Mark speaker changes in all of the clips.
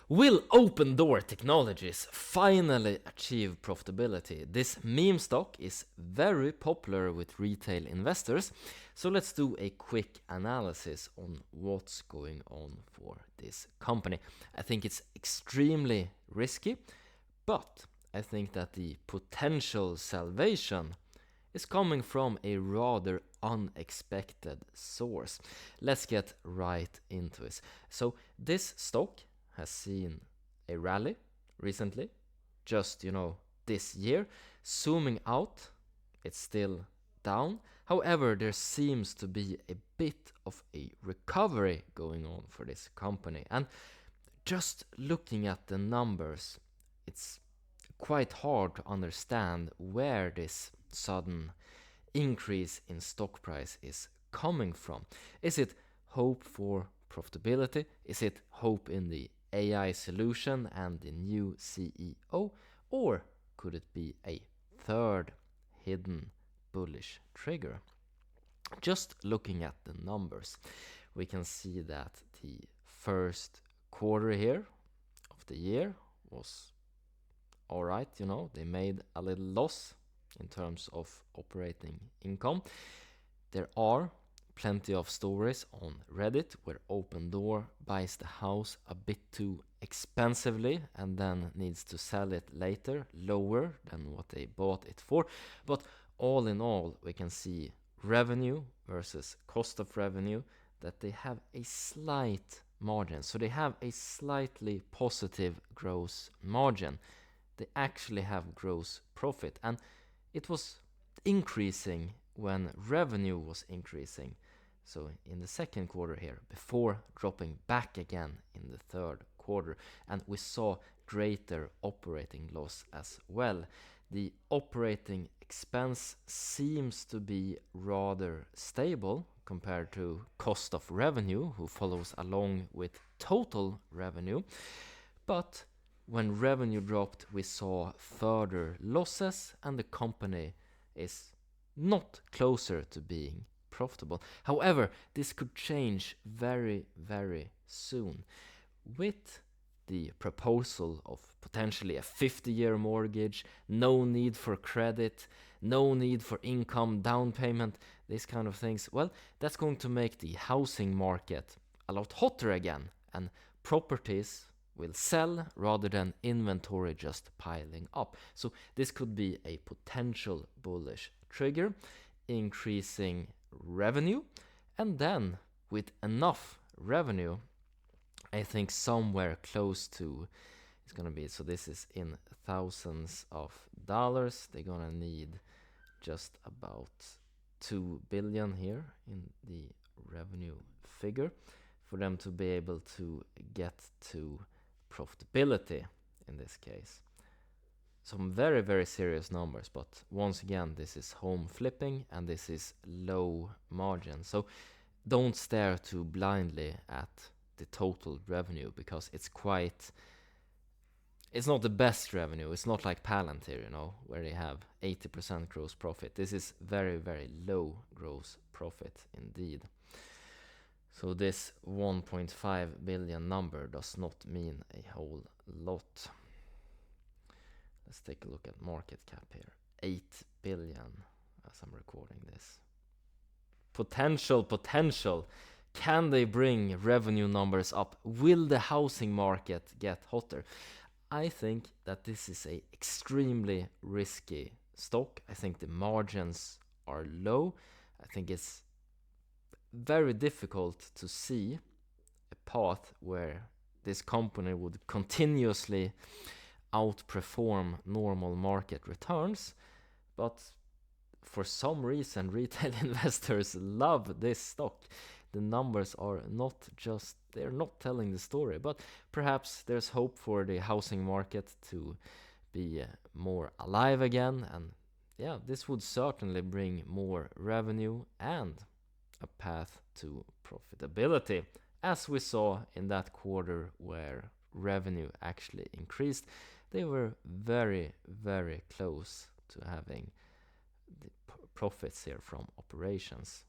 Speaker 1: Will Opendoor Technologies finally achieve profitability? This meme stock is very popular with retail investors, so let's do a quick analysis on what's going on for this company. I think it's extremely risky, but I think that the potential salvation is coming from a rather unexpected source. Let's get right into it. So this stock has seen a rally recently, just this year. Zooming out, it's still down. However, there seems to be a bit of a recovery going on for this company, and just looking at the numbers, it's quite hard to understand where this sudden increase in stock price is coming from. Is it hope for profitability? Is it hope in the AI solution and the new CEO? Or could it be a third hidden bullish trigger? Just looking at the numbers, we can see that the first quarter here of the year was alright, they made a little loss in terms of operating income. There are plenty of stories on Reddit where Opendoor buys the house a bit too expensively and then needs to sell it later lower than what they bought it for. But all in all, we can see revenue versus cost of revenue that they have a slight margin. So they have a slightly positive gross margin. They actually have gross profit, and it was increasing when revenue was increasing. So in the second quarter here, before dropping back again in the third quarter, and we saw greater operating loss as well. The operating expense seems to be rather stable compared to cost of revenue, who follows along with total revenue. But when revenue dropped, we saw further losses, and the company is not closer to being profitable. However, this could change very, very soon. With the proposal of potentially a 50-year mortgage, no need for credit, no need for income down payment, these kind of things, well, that's going to make the housing market a lot hotter again, and properties will sell rather than inventory just piling up. So this could be a potential bullish trigger, increasing revenue, and then with enough revenue, I think somewhere close to, it's gonna be, so this is in thousands of dollars, they're gonna need just about 2 billion here in the revenue figure for them to be able to get to profitability in this case. Some very, very serious numbers, but once again, this is home flipping and this is low margin. So don't stare too blindly at the total revenue, because it's not the best revenue. It's not like Palantir, where they have 80% gross profit. This is very, very low gross profit indeed. So this 1.5 billion number does not mean a whole lot. Let's take a look at market cap here. 8 billion as I'm recording this. Potential. Can they bring revenue numbers up? Will the housing market get hotter? I think that this is a extremely risky stock. I think the margins are low. I think it's very difficult to see a path where this company would continuously outperform normal market returns, but for some reason retail investors love this stock. The numbers are they're not telling the story, but perhaps there's hope for the housing market to be more alive again, and yeah, this would certainly bring more revenue and a path to profitability, as we saw in that quarter where revenue actually increased. They were very, very close to having the profits here from operations.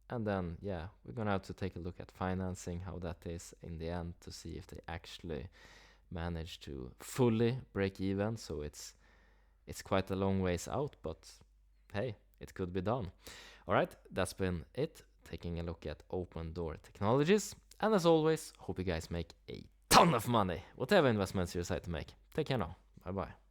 Speaker 1: And then, yeah, we're gonna have to take a look at financing, how that is in the end, to see if they actually manage to fully break even. So it's quite a long ways out, but hey, it could be done. All right, that's been it. Taking a look at Opendoor Technologies. And as always, hope you guys make a ton of money, whatever investments you decide to make. Take care now. Bye bye.